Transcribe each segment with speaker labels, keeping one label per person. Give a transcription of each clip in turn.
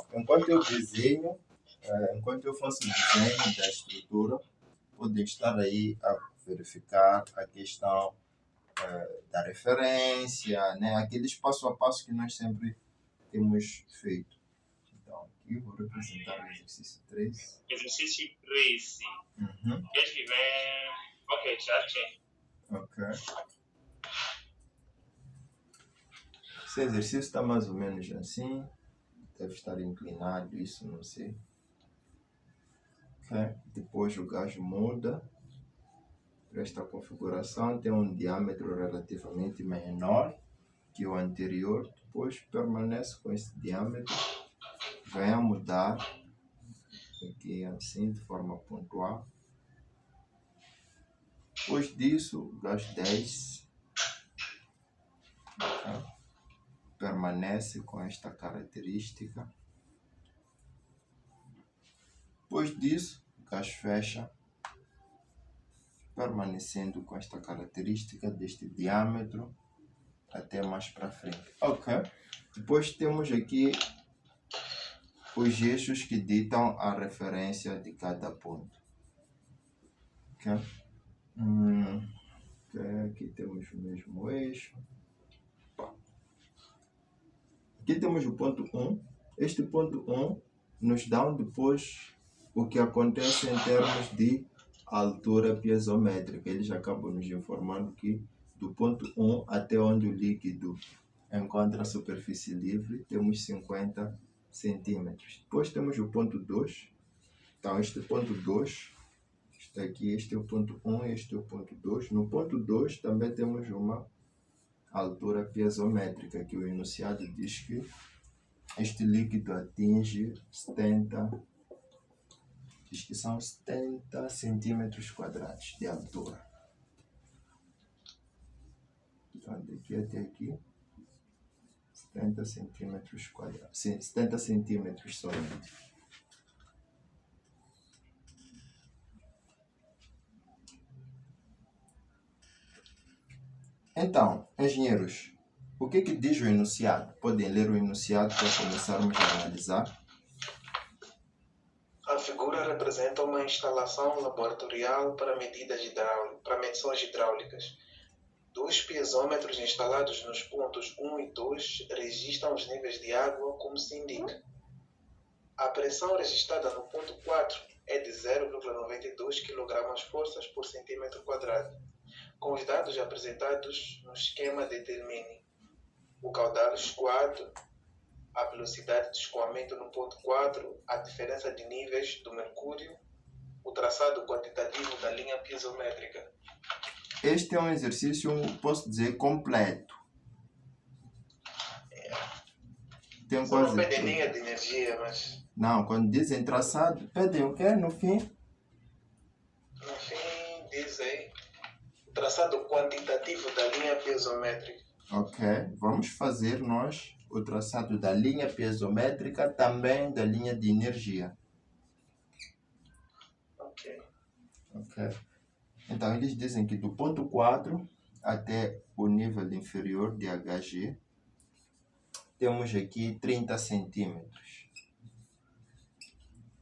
Speaker 1: Então, enquanto eu desenho, enquanto eu faço o desenho da estrutura, podem estar aí a verificar a questão da referência, né? Aqueles passo a passo que nós sempre temos feito. Então, aqui vou representar o exercício 3.
Speaker 2: Exercício 13. Queres que vem? Ok, já achei.
Speaker 1: Ok. Esse exercício está mais ou menos assim. Deve estar inclinado, isso não sei. Okay. Depois o gajo muda. Esta configuração tem um diâmetro relativamente menor que o anterior. Depois permanece com esse diâmetro. Vem a mudar. Aqui assim, de forma pontual. Depois disso, o gajo desce. Okay. Permanece com esta característica. Depois disso, o gajo fecha, permanecendo com esta característica deste diâmetro até mais para frente. Ok. Depois temos aqui os eixos que ditam a referência de cada ponto. Ok. Aqui temos o mesmo eixo. Aqui temos o ponto 1. Este ponto 1 nos dá depois o que acontece em termos de altura piezométrica. Eles acabam nos informando que do ponto 1 até onde o líquido encontra a superfície livre, temos 50 centímetros. Depois temos o ponto 2. Então, este ponto 2, está aqui, este é o ponto 1 e este é o ponto 2. No ponto 2 também temos uma altura piezométrica, que o enunciado diz que este líquido atinge 70, diz que são 70 centímetros quadrados de altura. Então, daqui até aqui, 70 centímetros quadrados. Sim, 70 centímetros somente. Então, engenheiros, o que diz o enunciado? Podem ler o enunciado para começarmos a analisar.
Speaker 3: A figura representa uma instalação laboratorial para medições hidráulicas. Dois piezômetros instalados nos pontos 1 e 2 registram os níveis de água como se indica. A pressão registrada no ponto 4 é de 0,92 kg forças por centímetro quadrado. Com os dados apresentados no esquema, determine o caudal escoado, a velocidade de escoamento no ponto 4, a diferença de níveis do mercúrio, o traçado quantitativo da linha piezométrica.
Speaker 1: Este é um exercício, posso dizer, completo. Tem
Speaker 3: Só não pedem linha de energia, mas...
Speaker 1: Não, quando dizem traçado, pedem o quê no fim?
Speaker 3: No fim, dizem o traçado quantitativo da linha piezométrica.
Speaker 1: Ok, vamos fazer nós o traçado da linha piezométrica, também da linha de energia.
Speaker 3: Ok.
Speaker 1: Então, eles dizem que do ponto 4 até o nível inferior de HG, temos aqui 30 centímetros.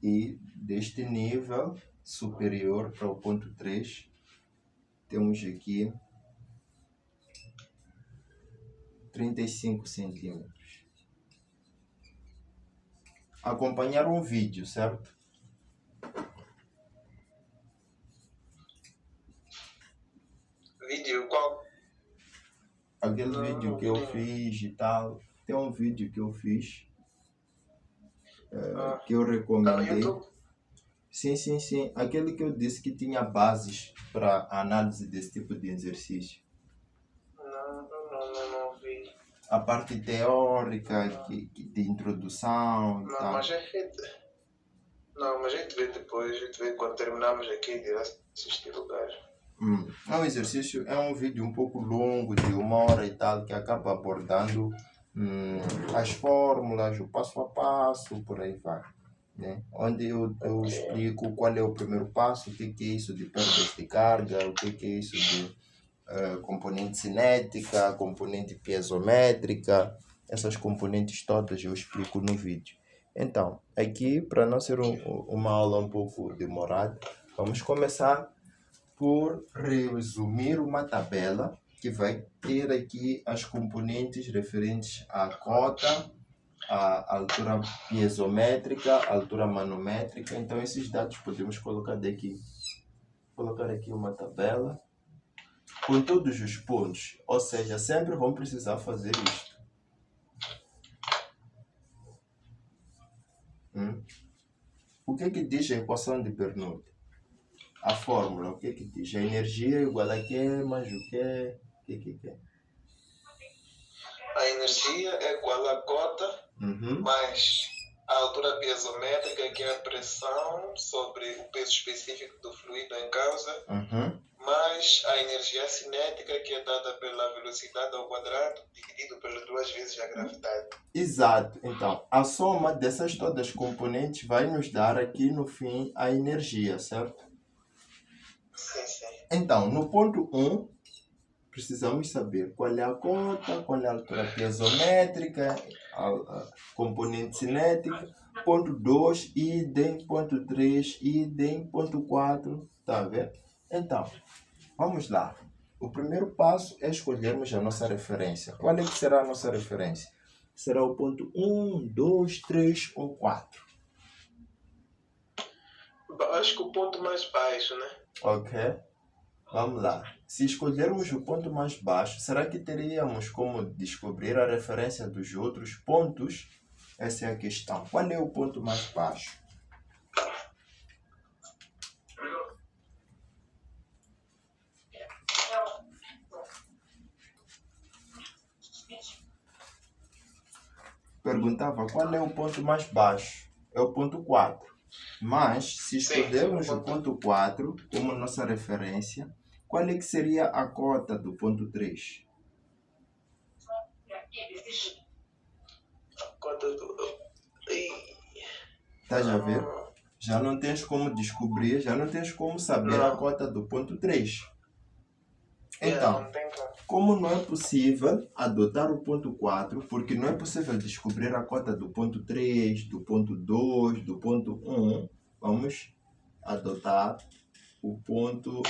Speaker 1: E deste nível superior para o ponto 3, temos aqui 35 centímetros. Acompanhar um vídeo, certo?
Speaker 3: Vídeo qual?
Speaker 1: Aquele vídeo que eu fiz e tal. Tem um vídeo que eu fiz que eu recomendei.
Speaker 3: Tá no YouTube?
Speaker 1: Sim. Aquele que eu disse que tinha bases para análise desse tipo de exercício.
Speaker 3: Não vi.
Speaker 1: A parte teórica, de introdução e tal.
Speaker 3: Mas a gente vê depois, a gente vê quando terminamos aqui de assistir o gajo.
Speaker 1: É um exercício, é um vídeo um pouco longo, de 1 hora e tal, que acaba abordando as fórmulas, o passo a passo, por aí vai. Né? Onde eu explico qual é o primeiro passo, o que é isso de perdas de carga, o que é isso de componente cinética, componente piezométrica, essas componentes todas eu explico no vídeo. Então, aqui, para não ser uma aula um pouco demorada, vamos começar por resumir uma tabela que vai ter aqui as componentes referentes à cota, à altura piezométrica, à altura manométrica. Então, esses dados podemos colocar aqui uma tabela com todos os pontos, ou seja, sempre vão precisar fazer isto. O que diz a equação de Bernoulli? A fórmula, o que diz? A energia é igual a quê, mais o quê? O que é?
Speaker 3: A energia é igual a cota mais a altura piezométrica, que é a pressão sobre o peso específico do fluido em causa, mais a energia cinética, que é dada pela velocidade ao quadrado, dividido pelas 2 vezes a gravidade.
Speaker 1: Exato. Então, a soma dessas todas as componentes vai nos dar aqui no fim a energia, certo?
Speaker 3: Sim.
Speaker 1: Então, no ponto 1, precisamos saber qual é a cota, qual é a altura piezométrica, a componente cinética. Ponto 2, idem. Ponto 3, idem. Ponto 4, tá vendo? Então, vamos lá. O primeiro passo é escolhermos a nossa referência. Qual é que será a nossa referência? Será o ponto 1, 2, 3 ou 4?
Speaker 3: Acho que o ponto mais baixo, né?
Speaker 1: Ok. Vamos lá. Se escolhermos o ponto mais baixo, será que teríamos como descobrir a referência dos outros pontos? Essa é a questão. Qual é o ponto mais baixo? Perguntava qual é o ponto mais baixo. É o ponto 4. Mas, se escolhermos o ponto 4 como nossa referência, qual é que seria a cota do ponto 3?
Speaker 3: A cota do...
Speaker 1: Estás a ver? Já não tens como descobrir, já não tens como saber a cota do ponto 3. Então, como não é possível adotar o ponto 4, porque não é possível descobrir a cota do ponto 3, do ponto 2, do ponto 1, vamos adotar o ponto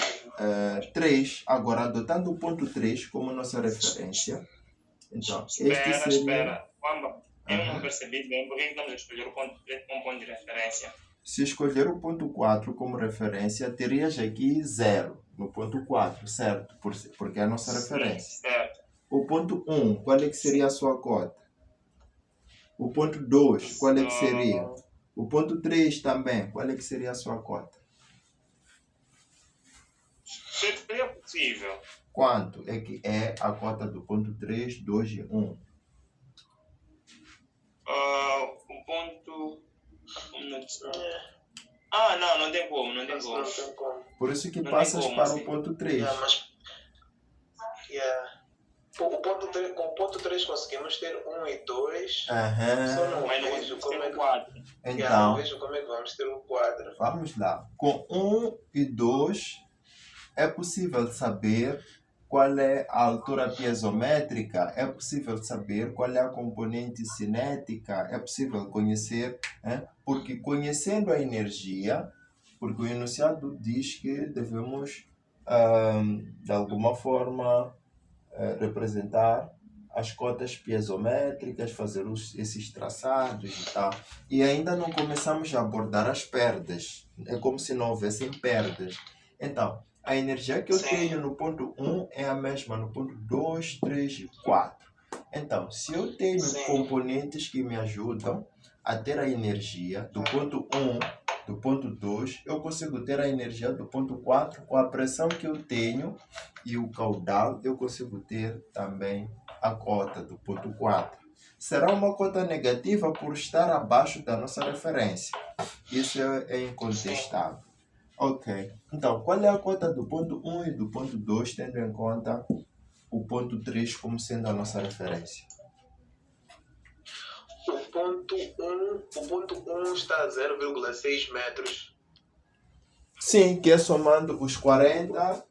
Speaker 1: 3. Agora, adotando o ponto 3 como nossa referência, então,
Speaker 2: Espera. Eu não percebi bem por que vamos escolher o ponto 3 como ponto de referência.
Speaker 1: Se escolher o ponto 4 como referência, terias aqui 0 no ponto 4, certo? Porque é a nossa referência.
Speaker 2: Certo.
Speaker 1: O ponto 1, qual é que seria a sua cota? O ponto 2, qual é que seria? O ponto 3 também, qual é que seria a sua cota?
Speaker 2: Seria possível.
Speaker 1: Quanto é que é a cota do ponto 3, 2 e 1?
Speaker 2: O ponto... não tem como.
Speaker 1: Por isso que passas para o ponto 3.
Speaker 3: Com o ponto 3 conseguimos ter 1 e 2.
Speaker 1: Só
Speaker 3: não vejo como é que...
Speaker 1: 4. Então,
Speaker 3: não vejo como é que vamos ter o 4.
Speaker 1: Vamos lá. Com 1 e 2 é possível saber qual é a altura piezométrica, é possível saber qual é a componente cinética, é possível conhecer, porque conhecendo a energia, porque o enunciado diz que devemos, de alguma forma, representar as cotas piezométricas, fazer esses traçados e tal. E ainda não começamos a abordar as perdas. É como se não houvessem perdas. Então, a energia que eu tenho no ponto 1 é a mesma no ponto 2, 3 e 4. Então, se eu tenho componentes que me ajudam a ter a energia do ponto 1, do ponto 2, eu consigo ter a energia do ponto 4 com a pressão que eu tenho e o caudal, eu consigo ter também a cota do ponto 4. Será uma cota negativa por estar abaixo da nossa referência. Isso é incontestável. Ok. Então, qual é a cota do ponto 1 e do ponto 2, tendo em conta o ponto 3 como sendo a nossa referência?
Speaker 3: O ponto 1 está a 0,6 metros.
Speaker 1: Sim, que é somando os 40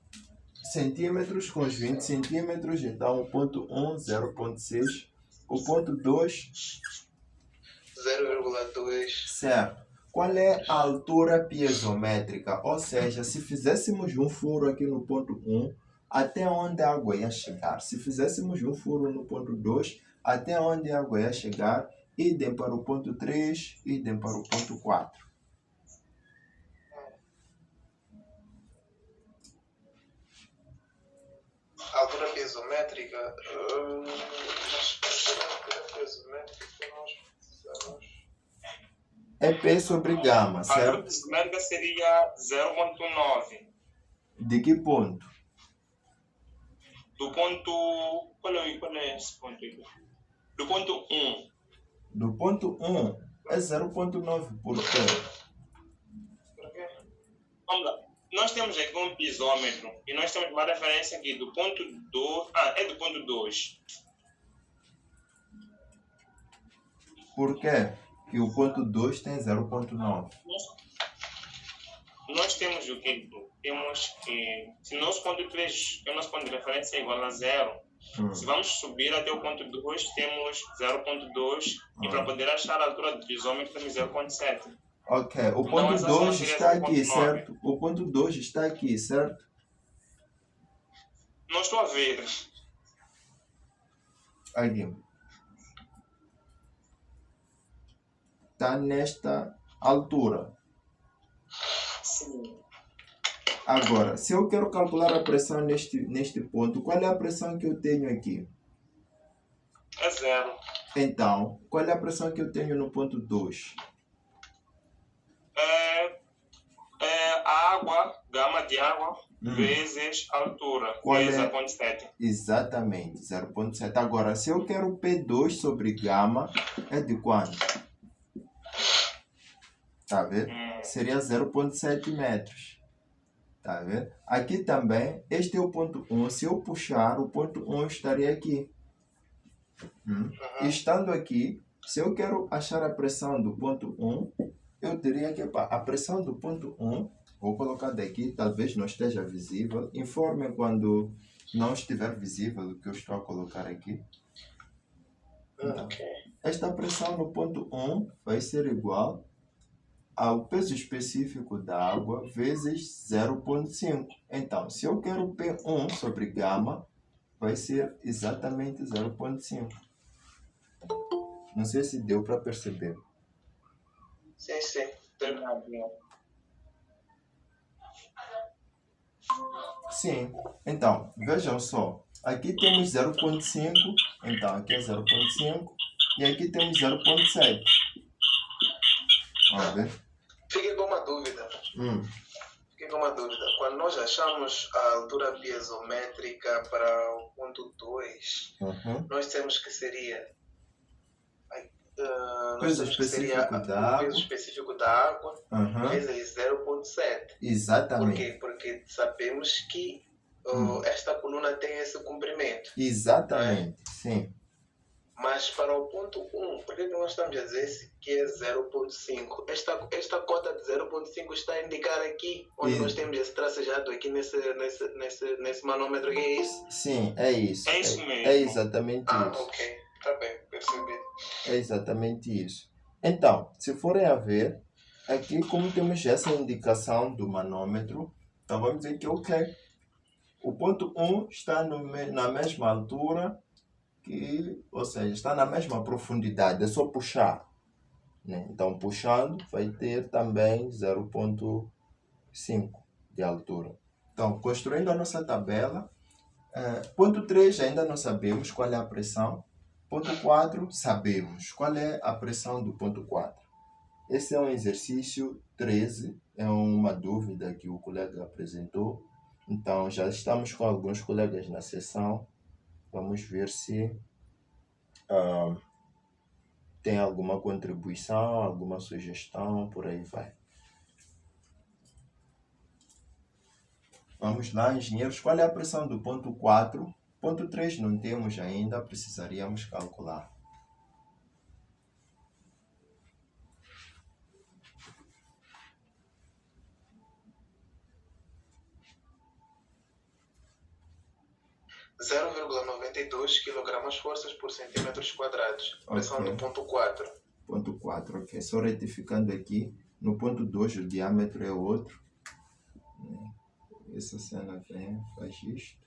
Speaker 1: centímetros com os 20 centímetros. Então, o ponto 1, 0,6. O ponto 2...
Speaker 3: 0,2.
Speaker 1: Certo. Qual é a altura piezométrica? Ou seja, se fizéssemos um furo aqui no ponto 1, até onde a água ia chegar? Se fizéssemos um furo no ponto 2, até onde a água ia chegar? Idem para o ponto 3, idem para o ponto 4.
Speaker 3: A altura piezométrica. A altura piezométrica nós precisamos.
Speaker 1: É P sobre gama,
Speaker 2: A altura
Speaker 1: certo?
Speaker 2: piezométrica seria 0,9.
Speaker 1: De que ponto?
Speaker 2: Do ponto. Qual é esse ponto aí? Do ponto 1.
Speaker 1: Do ponto 1 é 0,9. Por quê?
Speaker 2: Vamos lá. Nós temos aqui um pisômetro e nós temos uma referência aqui do ponto 2. É do ponto 2.
Speaker 1: Por quê? Que o ponto 2 tem 0,9.
Speaker 2: Nós temos o que? Temos que. Se nosso ponto 3, o nosso ponto de referência é igual a 0, se vamos subir até o ponto 2, temos 0,2 e para poder achar a altura do pisômetro temos 0,7.
Speaker 1: Ok, o
Speaker 2: Então,
Speaker 1: ponto
Speaker 2: essa
Speaker 1: 2
Speaker 2: seria
Speaker 1: está
Speaker 2: 0,9.
Speaker 1: aqui, certo? O ponto 2 está aqui, certo?
Speaker 2: Não estou a ver.
Speaker 1: Aqui. Está nesta altura.
Speaker 2: Sim.
Speaker 1: Agora, se eu quero calcular a pressão neste ponto, qual é a pressão que eu tenho aqui?
Speaker 2: É 0.
Speaker 1: Então, qual é a pressão que eu tenho no ponto 2?
Speaker 2: A água, gama de água, vezes altura,
Speaker 1: Qual
Speaker 2: vezes
Speaker 1: é?
Speaker 2: 0,7.
Speaker 1: Exatamente, 0,7. Agora, se eu quero P2 sobre gama, é de quanto? Tá vendo? Seria 0,7 metros. Tá vendo? Aqui também, este é o ponto 1. Se eu puxar, o ponto 1 estaria aqui. Estando aqui, se eu quero achar a pressão do ponto 1, eu teria que... A pressão do ponto 1, vou colocar daqui, talvez não esteja visível. Informem quando não estiver visível o que eu estou a colocar aqui. Então, esta pressão no ponto 1 vai ser igual ao peso específico da água vezes 0,5. Então, se eu quero P1 sobre gama, vai ser exatamente 0,5. Não sei se deu para perceber.
Speaker 3: Sim, sim.
Speaker 1: Sim. Então, vejam só. Aqui temos 0,5. Então, aqui é 0,5. E aqui temos 0,7. Vamos ver?
Speaker 3: Fiquei com uma dúvida. Quando nós achamos a altura piezométrica para o ponto 2, nós temos que seria
Speaker 1: o peso específico
Speaker 3: da água vezes 0,7.
Speaker 1: Exatamente.
Speaker 3: Por quê? Porque sabemos que esta coluna tem esse comprimento.
Speaker 1: Exatamente, sim.
Speaker 3: Mas para o ponto 1, por que nós estamos a dizer que é 0,5? Esta cota de 0,5 está a indicar aqui, onde nós temos esse tracejado aqui nesse manômetro, que é isso?
Speaker 1: Sim, é isso.
Speaker 2: É isso mesmo.
Speaker 1: É exatamente isso.
Speaker 3: Ok. Tá bem, percebi.
Speaker 1: É exatamente isso. Então, se forem a ver, aqui como temos essa indicação do manômetro, então vamos dizer que ok. O ponto 1 está na mesma altura, ou seja, está na mesma profundidade, é só puxar. Né? Então, puxando, vai ter também 0,5 de altura. Então, construindo a nossa tabela, ponto 3 ainda não sabemos qual é a pressão. Ponto 4, sabemos qual é a pressão do ponto 4. Esse é um exercício 13, é uma dúvida que o colega apresentou. Então, já estamos com alguns colegas na sessão. Vamos ver se tem alguma contribuição, alguma sugestão, por aí vai. Vamos lá, engenheiros. Qual é a pressão do ponto 4? Ponto 3 não temos ainda, precisaríamos calcular.
Speaker 3: — 0,92 kg forças por centímetros quadrados. Pressão do ponto 4.
Speaker 1: Ponto 4, ok? Só retificando aqui, no ponto 2 o diâmetro é outro. Essa cena vem, faz isto.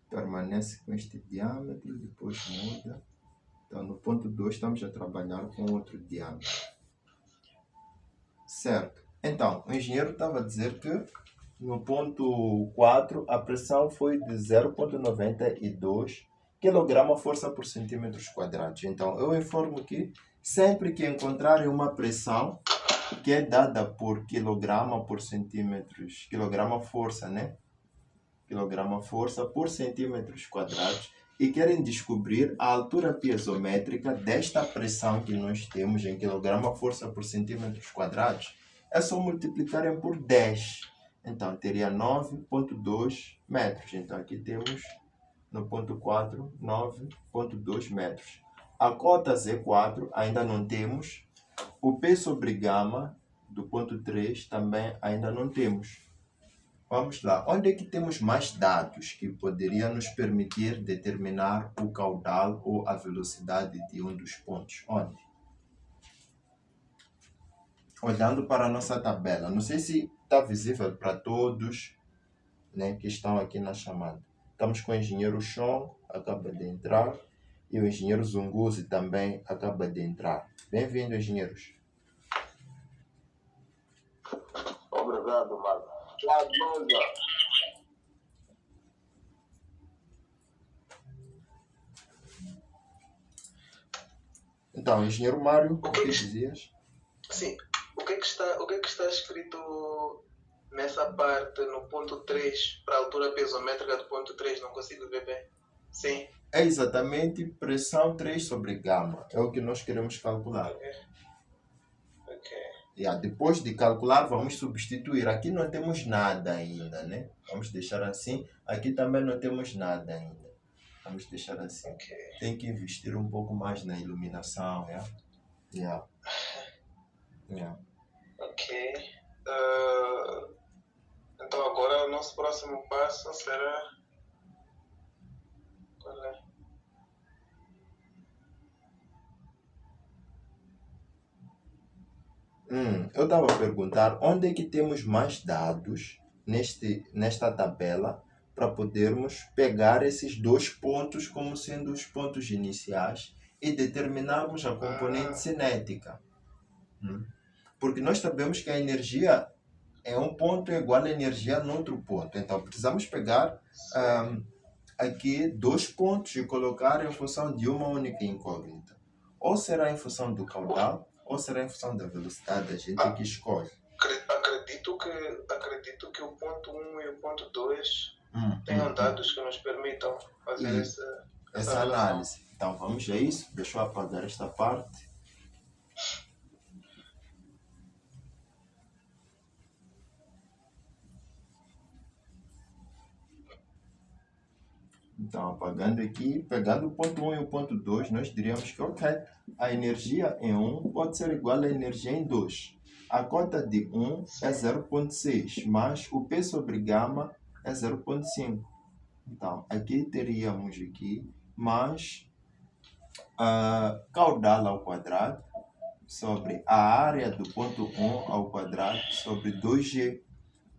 Speaker 1: Permanece com este diâmetro, depois muda. Então, no ponto 2 estamos a trabalhar com outro diâmetro. Certo. Então, o engenheiro estava a dizer que no ponto 4 a pressão foi de 0,92 kg força por centímetros quadrados. Então, eu informo que sempre que encontrarem uma pressão que é dada por quilograma por centímetros, quilograma força, né? Quilograma força por centímetros quadrados, e querem descobrir a altura piezométrica desta pressão que nós temos em quilograma força por centímetros quadrados, é só multiplicarem por 10. Então, teria 9,2 metros. Então, aqui temos no ponto 4, 9,2 metros. A cota Z4 ainda não temos. O P sobre gama do ponto 3 também ainda não temos. Vamos lá. Onde é que temos mais dados que poderiam nos permitir determinar o caudal ou a velocidade de um dos pontos? Onde? Olhando para a nossa tabela. Não sei se está visível para todos, né, que estão aqui na chamada. Estamos com o engenheiro Chon, acaba de entrar, e o engenheiro Zunguzi também acaba de entrar. Bem-vindo, engenheiros.
Speaker 4: Obrigado, Marcos.
Speaker 1: Então, engenheiro Mário, o que dizias?
Speaker 3: Sim. O que é que está escrito nessa parte no ponto 3 para a altura piezométrica do ponto 3? Não consigo ver bem. Sim.
Speaker 1: É exatamente pressão 3 sobre gama. É o que nós queremos calcular.
Speaker 3: Ok.
Speaker 1: Depois de calcular, vamos substituir. Aqui não temos nada ainda, né? Vamos deixar assim. Aqui também não temos nada ainda. Vamos deixar assim.
Speaker 3: Ok.
Speaker 1: Tem que investir um pouco mais na iluminação, yeah?
Speaker 3: Ok. Então agora o nosso próximo passo será... Qual é?
Speaker 1: Eu estava a perguntar onde é que temos mais dados nesta tabela para podermos pegar esses dois pontos como sendo os pontos iniciais e determinarmos a componente cinética. Porque nós sabemos que a energia é um ponto igual a energia no outro ponto. Então, precisamos pegar aqui dois pontos e colocar em função de uma única incógnita. Ou será em função do caudal, ou será em função da velocidade. A gente que escolhe.
Speaker 3: Acredito que o ponto 1 e o ponto 2 tenham dados que nos permitam fazer essa
Speaker 1: análise. Então, vamos a isso. Deixa eu apagar esta parte. Então, apagando aqui, pegando o ponto 1 e o ponto 2, nós diríamos que, ok, a energia em 1 pode ser igual à energia em 2. A cota de 1 é 0,6, mas o P sobre gama é 0,5. Então, aqui teríamos mais caudal ao quadrado sobre a área do ponto 1 ao quadrado sobre 2G.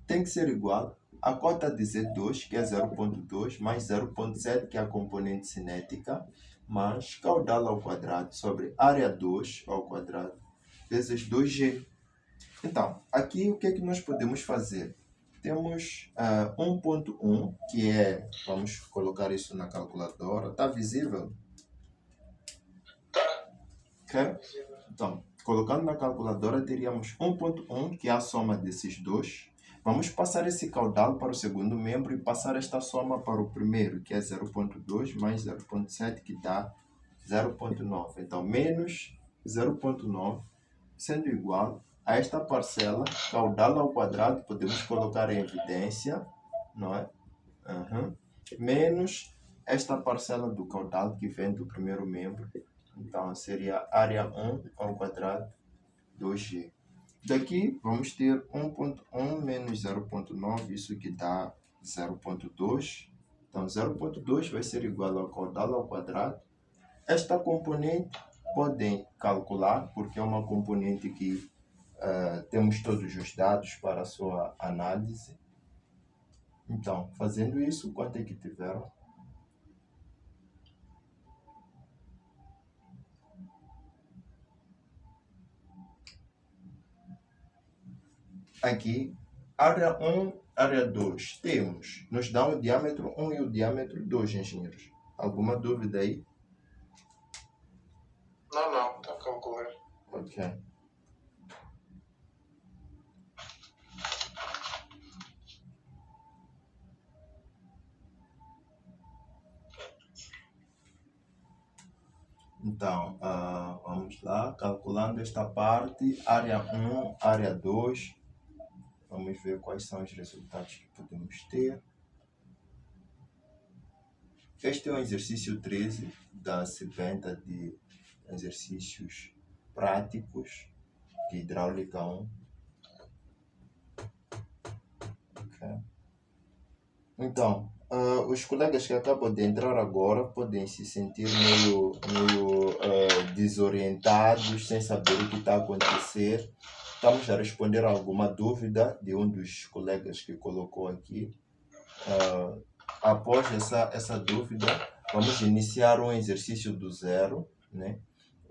Speaker 1: Tem que ser igual a cota de Z2, que é 0,2, mais 0,7, que é a componente cinética, mais caudal ao quadrado sobre área 2 ao quadrado, vezes 2G. Então, aqui o que é que nós podemos fazer? Temos 1,1, que é, vamos colocar isso na calculadora, está visível?
Speaker 3: Tá.
Speaker 1: Ok? Então, colocando na calculadora, teríamos 1,1, que é a soma desses dois. Vamos passar esse caudal para o segundo membro e passar esta soma para o primeiro, que é 0,2 mais 0,7, que dá 0,9. Então, menos 0,9, sendo igual a esta parcela, caudal ao quadrado, podemos colocar em evidência, não é? Menos esta parcela do caudal que vem do primeiro membro. Então, seria área 1 ao quadrado 2G. Daqui, vamos ter 1,1 menos 0,9, isso que dá 0,2. Então, 0,2 vai ser igual ao caudal ao quadrado. Esta componente podem calcular, porque é uma componente que temos todos os dados para a sua análise. Então, fazendo isso, quanto é que tiveram? Aqui, área 1, área 2, nos dá o diâmetro 1 e o diâmetro 2, engenheiros. Alguma dúvida aí?
Speaker 3: Não, está a calcular.
Speaker 1: Ok. Então, vamos lá, calculando esta parte, área 1, área 2, vamos ver quais são os resultados que podemos ter. Este é o exercício 13 da sebenta de exercícios práticos de hidráulica 1. Okay. Então, os colegas que acabam de entrar agora podem se sentir meio desorientados, sem saber o que está a acontecer. Estamos a responder a alguma dúvida de um dos colegas que colocou aqui. Após essa dúvida, vamos iniciar um exercício do zero, né?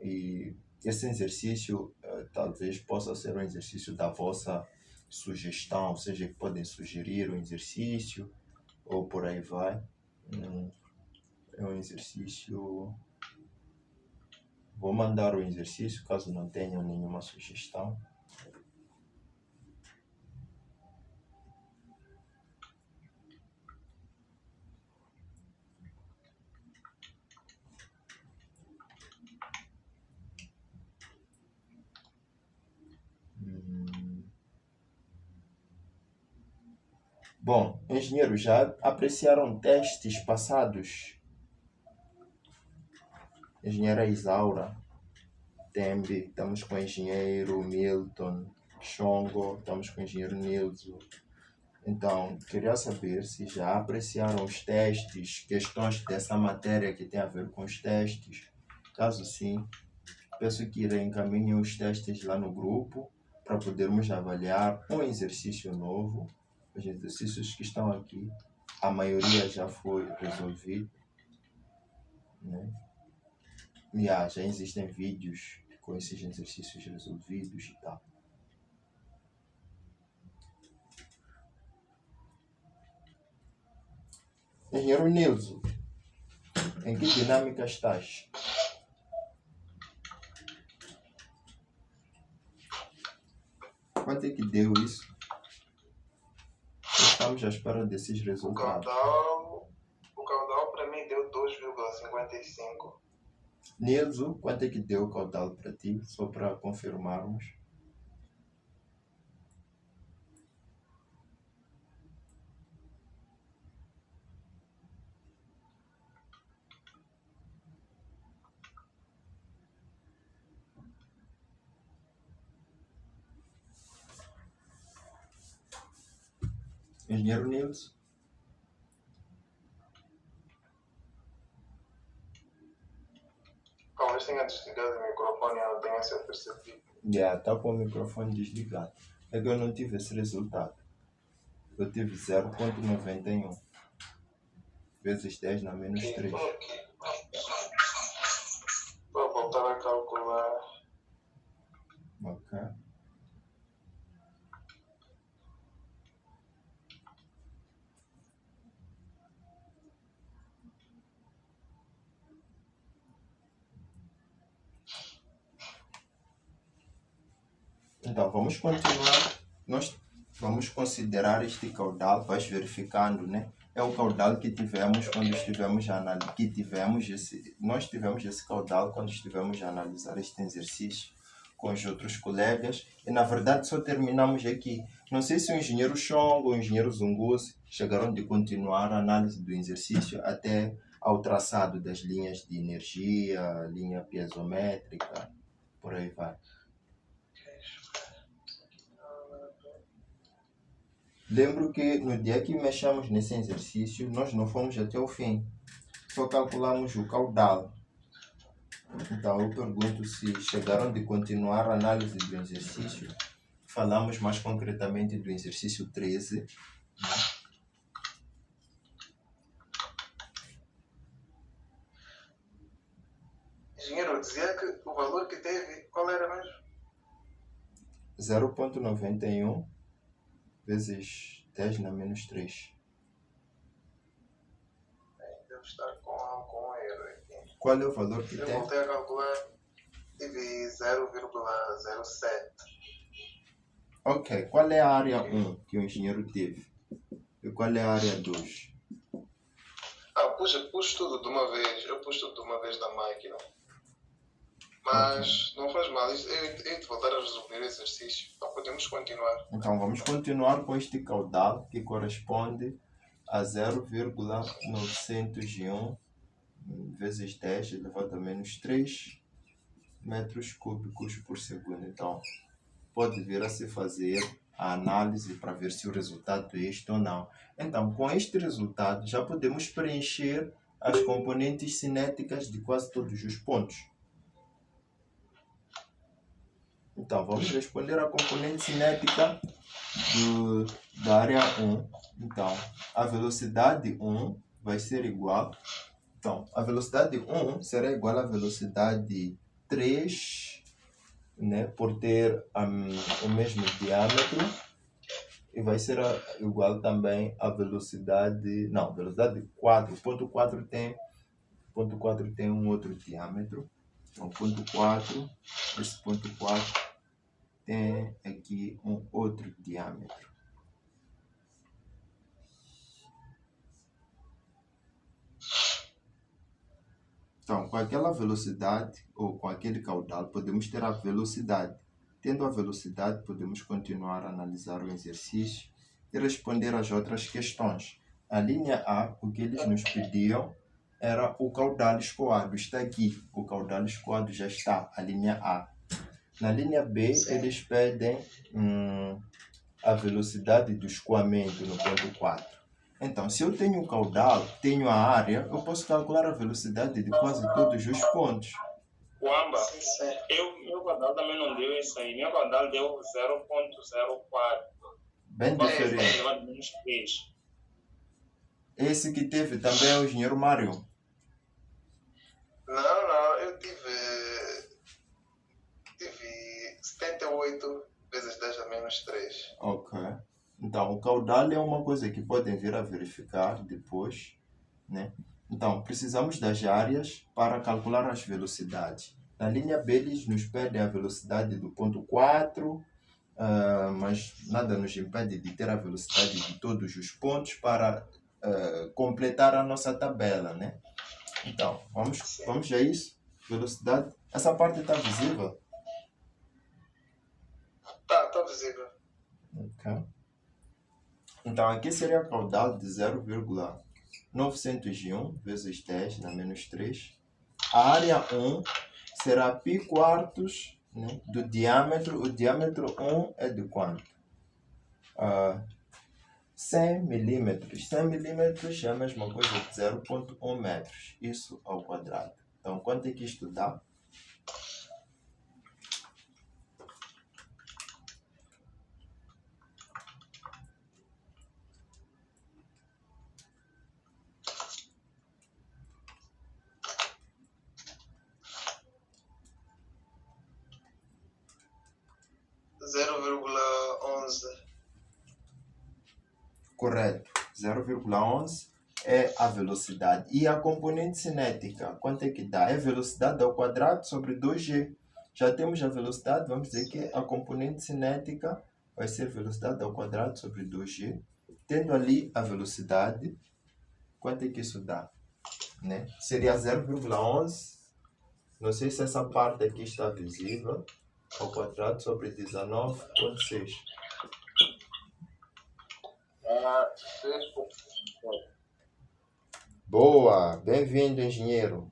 Speaker 1: E esse exercício talvez possa ser um exercício da vossa sugestão, ou seja, que podem sugerir um exercício, ou por aí vai. É um exercício... Vou mandar o exercício, caso não tenham nenhuma sugestão. Bom, engenheiros, já apreciaram testes passados? Engenheira Isaura, Tembe, estamos com o engenheiro Milton, Chongo, estamos com o engenheiro Nilson. Então, queria saber se já apreciaram os testes, questões dessa matéria que tem a ver com os testes. Caso sim, peço que reencaminhem os testes lá no grupo para podermos avaliar um exercício novo. Os exercícios que estão aqui, a maioria já foi resolvido, né? Já existem vídeos com esses exercícios resolvidos e tal. Engenheiro Nilson, em que dinâmica estás? Quanto é que deu isso? Estamos à espera desses resultados.
Speaker 3: O caudal para mim deu 2,55.
Speaker 1: Nilson, quanto é que deu o caudal para ti? Só para confirmarmos. Engenheiro Nilson?
Speaker 3: Talvez tenha desligado o microfone e não tenha se apercebido.
Speaker 1: Está com o microfone desligado. É que eu não tive esse resultado. Eu tive 0,91 vezes 10 na menos 3.
Speaker 3: Vou voltar a calcular.
Speaker 1: Ok. Então, vamos continuar. Nós vamos considerar este caudal, vais verificando, né? É o caudal que tivemos quando estivemos a analisar. Nós tivemos esse caudal quando estivemos a analisar este exercício com os outros colegas. E, na verdade, só terminamos aqui. Não sei se o engenheiro Chong ou o engenheiro Zunguzi chegaram de continuar a análise do exercício até ao traçado das linhas de energia, linha piezométrica, por aí vai. Lembro que no dia que mexemos nesse exercício, nós não fomos até o fim. Só calculamos o caudal. Então, eu pergunto se chegaram de continuar a análise do exercício. Falamos mais concretamente do exercício 13. Né?
Speaker 3: Engenheiro, dizia que o valor que teve, qual era mesmo?
Speaker 1: 0,91 vezes 10 na menos 3.
Speaker 3: Devo estar com um erro aqui.
Speaker 1: Qual é o valor que
Speaker 3: Eu
Speaker 1: tem?
Speaker 3: voltei a calcular, tive 0,07.
Speaker 1: Ok, qual é a área 1 que o engenheiro teve? E qual é a área 2?
Speaker 3: Pus tudo de uma vez. Eu pus tudo de uma vez da máquina. Mas não faz mal. Eu de voltar a resolver o exercício. Então podemos continuar.
Speaker 1: Então vamos continuar com este caudal que corresponde a 0,901 vezes 10 elevado a menos 3 metros cúbicos por segundo. Então pode vir a se fazer a análise para ver se o resultado é este ou não. Então, com este resultado, já podemos preencher as componentes cinéticas de quase todos os pontos. Então, vamos responder à componente cinética da área 1. Então, a velocidade 1 vai ser igual... Então, a velocidade 1 será igual à velocidade 3... né, por ter o mesmo diâmetro, e vai ser igual também à velocidade, velocidade 4, ponto 4 tem um outro diâmetro, então ponto 4, esse ponto 4 tem aqui um outro diâmetro. Então, com aquela velocidade ou com aquele caudal, podemos ter a velocidade. Tendo a velocidade, podemos continuar a analisar o exercício e responder às outras questões. A linha A, o que eles nos pediam era o caudal escoado. Está aqui, o caudal escoado já está, a linha A. Na linha B, eles pedem a velocidade do escoamento no ponto 4. Então, se eu tenho o caudal, tenho a área, eu posso calcular a velocidade de quase todos os pontos.
Speaker 2: Wamba, meu caudal também não deu isso aí. Meu caudal deu 0,04.
Speaker 1: Bem diferente. Esse que teve também é o engenheiro Mário.
Speaker 3: Não, eu tive 78 vezes 10 a menos 3.
Speaker 1: Ok. Então, o caudal é uma coisa que podem vir a verificar depois, né? Então, precisamos das áreas para calcular as velocidades. Na linha B, eles nos pedem a velocidade do ponto 4, mas nada nos impede de ter a velocidade de todos os pontos para completar a nossa tabela, né? Então, vamos a isso. Velocidade. Essa parte está visível?
Speaker 3: Tá visível.
Speaker 1: Ok. Então, aqui seria o caudal de 0,901 vezes 10 na menos 3. A área 1 será π quartos, né, do diâmetro. O diâmetro 1 é de quanto? 100 milímetros. 100 milímetros é a mesma coisa de 0,1 metros. Isso ao quadrado. Então, quanto é que isto dá? Correto. 0,11 é a velocidade. E a componente cinética, quanto é que dá? É velocidade ao quadrado sobre 2g. Já temos a velocidade, vamos dizer que a componente cinética vai ser velocidade ao quadrado sobre 2g. Tendo ali a velocidade, quanto é que isso dá? Né? Seria 0,11. Não sei se essa parte aqui está visível. Ao quadrado sobre 19,6. Boa! Bem-vindo, engenheiro.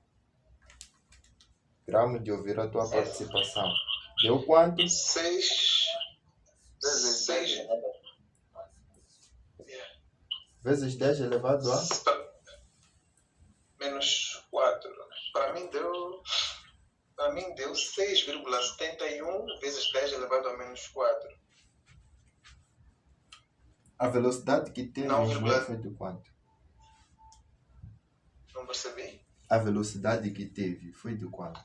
Speaker 1: Gramo de ouvir a tua participação. Deu quanto?
Speaker 3: 6
Speaker 1: vezes 10 elevado a?
Speaker 3: menos 4. Para mim deu A mim deu 6,71 vezes 10 elevado a menos 4.
Speaker 1: A velocidade que teve,
Speaker 3: Não,
Speaker 1: engenheiro, foi de quanto?
Speaker 3: Não percebi?
Speaker 1: A velocidade que teve foi de quanto?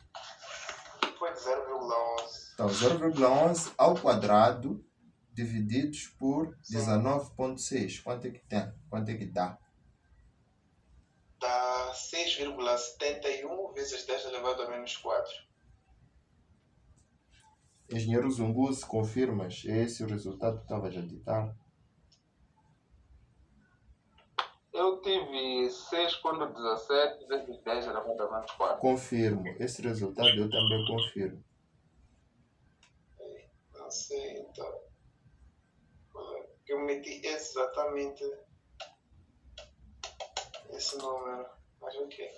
Speaker 3: Foi de 0,11.
Speaker 1: Então, 0,11 ao quadrado divididos por
Speaker 3: Sim.
Speaker 1: 19,6. Quanto é que tem? Quanto é que dá?
Speaker 3: Dá 6,71 vezes 10 elevado a menos 4.
Speaker 1: Engenheiro Zungu, se confirmas, é esse o resultado que estavas a ditar?
Speaker 4: Eu tive 6,17 vezes 10 elevado a menos 4.
Speaker 1: Confirmo. Esse resultado eu também confirmo.
Speaker 3: Não sei, então. Eu meti exatamente esse número. Mas ok.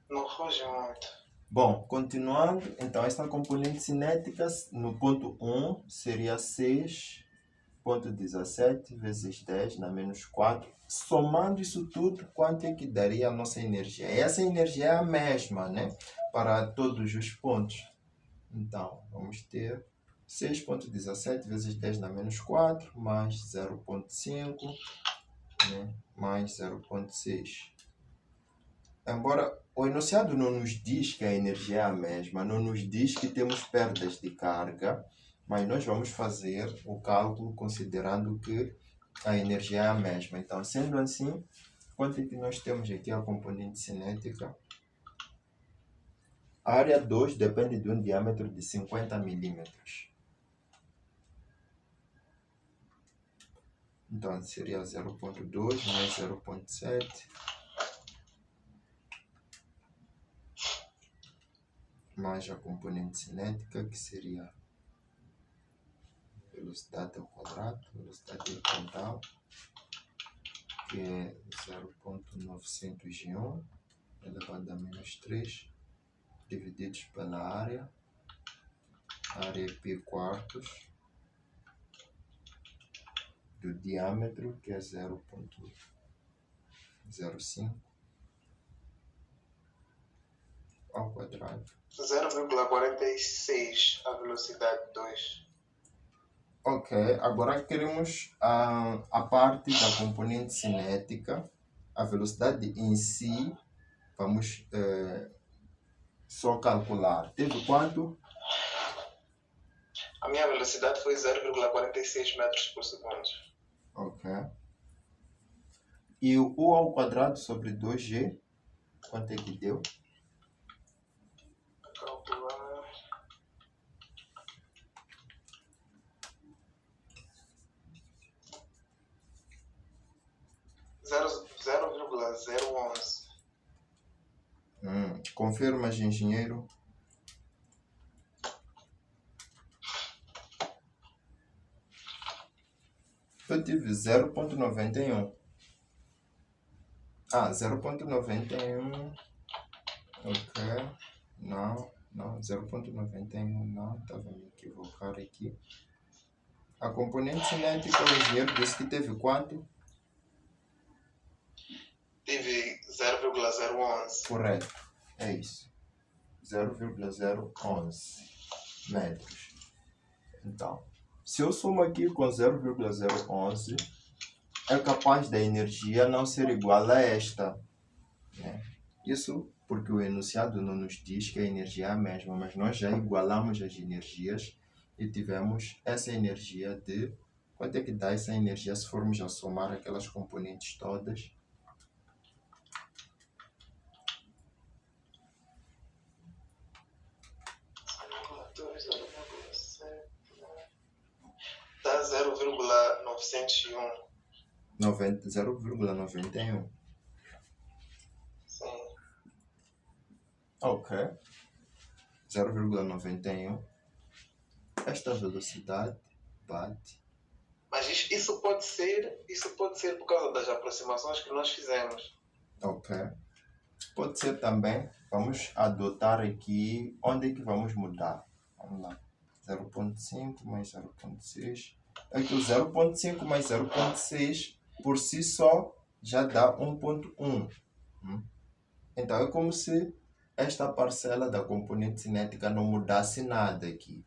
Speaker 3: Não foge muito.
Speaker 1: Bom, continuando, então esta componente cinética no ponto 1 seria 6,17 vezes 10 na menos 4. Somando isso tudo, quanto é que daria a nossa energia? Essa energia é a mesma, né? Para todos os pontos. Então, vamos ter 6,17 vezes 10 na menos 4, mais 0,5, né? Mais 0,6. Embora o enunciado não nos diz que a energia é a mesma, não nos diz que temos perdas de carga, mas nós vamos fazer o cálculo considerando que a energia é a mesma. Então, sendo assim, quanto é que nós temos aqui a componente cinética? A área 2 depende de um diâmetro de 50 milímetros. Então, seria 0,2 mais 0,7 mais a componente cinética, que seria velocidade ao quadrado, velocidade horizontal, que é 0,901 elevado a menos 3, divididos pela área. A área é π quartos do diâmetro, que é 0,05 ao quadrado.
Speaker 3: 0,46 a velocidade 2.
Speaker 1: Ok, agora queremos a parte da componente cinética, a velocidade em si, vamos só calcular. Teve quanto?
Speaker 3: A minha velocidade foi 0,46 metros por segundo.
Speaker 1: Ok. E o U ao quadrado sobre 2G, quanto é que deu?
Speaker 3: Calcular. 0,011.
Speaker 1: Confirmas, engenheiro? Eu tive 0,91. 0,91. Ok. Não, 0,91 não. Estava a me equivocar aqui. A componente cinética, o engenheiro disse que teve quanto?
Speaker 3: Tive 0,011.
Speaker 1: Correto. É isso. 0,011 metros. Então, se eu somo aqui com 0,011, é capaz da energia não ser igual a esta, né? Isso porque o enunciado não nos diz que a energia é a mesma, mas nós já igualamos as energias e tivemos essa energia de... Quanto é que dá essa energia se formos a somar aquelas componentes todas?
Speaker 3: Dá 0,901.
Speaker 1: 0,91.
Speaker 3: Sim.
Speaker 1: Ok. 0,91. Esta velocidade bate.
Speaker 3: Mas isso pode ser por causa das aproximações que nós fizemos.
Speaker 1: Ok. Pode ser também. Vamos adotar aqui. Onde é que vamos mudar? Vamos lá. 0,5 mais 0,6. Aqui o 0,5 mais 0,6 por si só já dá 1,1. Então é como se esta parcela da componente cinética não mudasse nada aqui.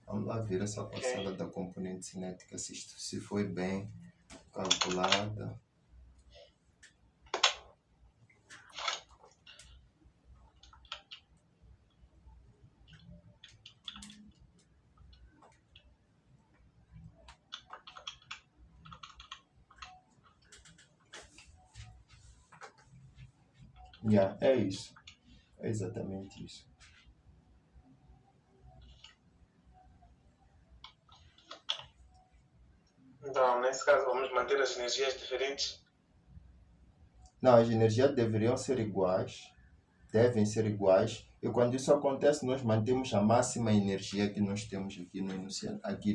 Speaker 1: Vamos lá ver essa parcela da componente cinética, se foi bem calculada. É isso. É exatamente isso.
Speaker 3: Então, nesse caso, vamos manter as energias diferentes?
Speaker 1: Não, as energias devem ser iguais. E quando isso acontece, nós mantemos a máxima energia que nós temos aqui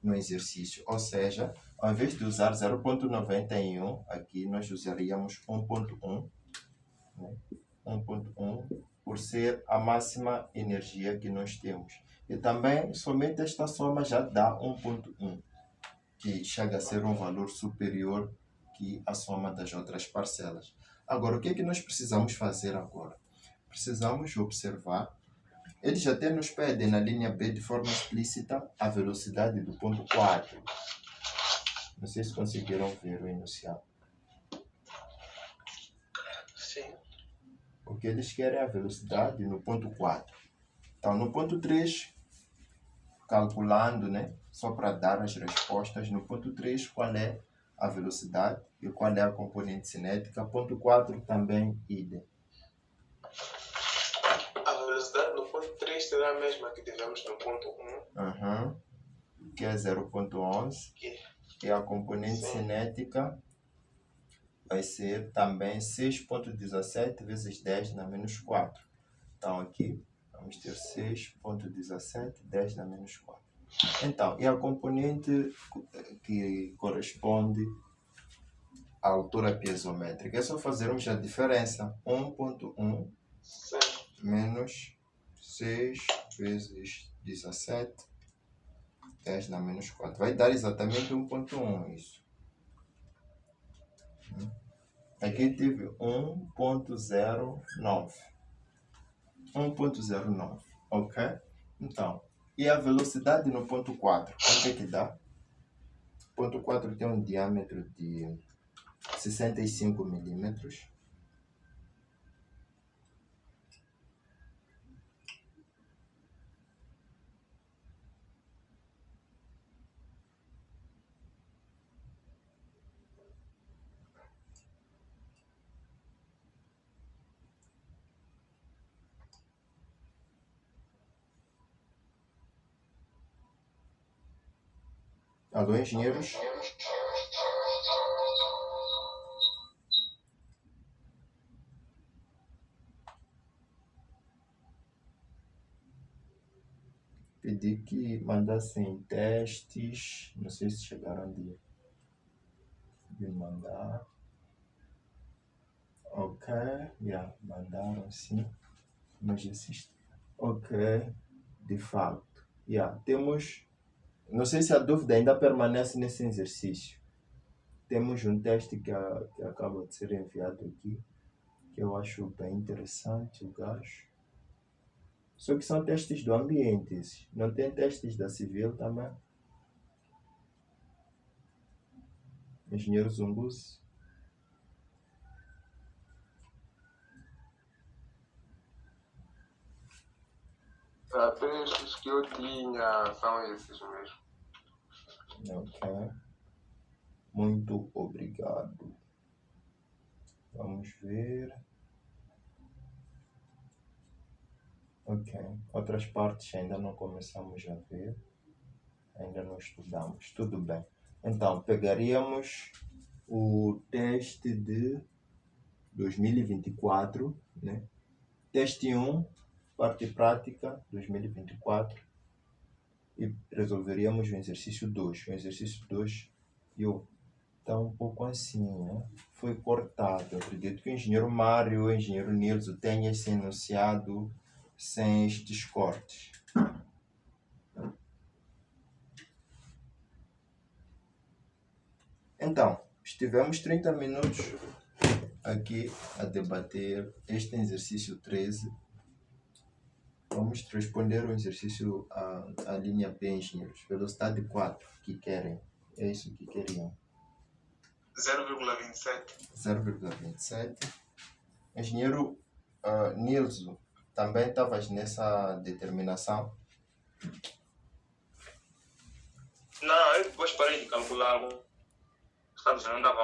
Speaker 1: no exercício. Ou seja, ao invés de usar 0,91, aqui nós usaríamos 1,1. Né? 1,1 por ser a máxima energia que nós temos. E também, somente esta soma já dá 1,1, que chega a ser um valor superior que a soma das outras parcelas. Agora, o que é que nós precisamos fazer agora? Precisamos observar. Eles até nos pedem na linha B de forma explícita a velocidade do ponto 4. Não sei se conseguiram ver o enunciado.
Speaker 3: Sim.
Speaker 1: Porque eles querem a velocidade no ponto 4. Então, no ponto 3, calculando, né, só para dar as respostas, no ponto 3, qual é a velocidade e qual é a componente cinética. Ponto 4 também idem.
Speaker 3: A velocidade no ponto 3 será a mesma que tivemos no ponto 1.
Speaker 1: Que é 0,11. E a componente cinética vai ser também 6,17 vezes 10 na menos 4. Então, aqui vamos ter 6,17, 10 na menos 4. Então, e a componente que corresponde à altura piezométrica? É só fazermos a diferença. 1,1 menos 6 vezes 17, 10 na menos 4. Vai dar exatamente 1,1 isso. Aqui tive 1,09. 1,09, ok? Então, e a velocidade no ponto 4? Quanto é que dá? O ponto 4 tem um diâmetro de 65 milímetros. Alô, engenheiros? Pedi que mandassem testes. Não sei se chegaram de mandar. Ok, mandaram sim. Mas existe. Ok, de fato. Temos. Não sei se a dúvida ainda permanece nesse exercício. Temos um teste que acaba de ser enviado aqui, que eu acho bem interessante, o gajo. Só que são testes do ambiente. Esses. Não tem testes da civil também? Engenheiro Zumbuzi.
Speaker 4: Os testes que eu tinha são esses mesmo.
Speaker 1: Ok. Muito obrigado. Vamos ver. Ok. Outras partes ainda não começamos a ver. Ainda não estudamos. Tudo bem. Então, pegaríamos o teste de 2024, né? Teste 1, parte prática, 2024. E resolveríamos o exercício 2. O exercício 2 está um pouco assim, né? Foi cortado. Eu acredito que o engenheiro Mário e o engenheiro Nilson tenham esse enunciado sem estes cortes. Então, estivemos 30 minutos aqui a debater este exercício 13. Vamos responder o exercício a linha B, engenheiros. Velocidade 4, que querem. É isso que queriam.
Speaker 3: 0,27.
Speaker 1: 0,27. Engenheiro Nilson, também estavas nessa determinação?
Speaker 2: Não, eu depois parei de calcular. Sabe, já não dava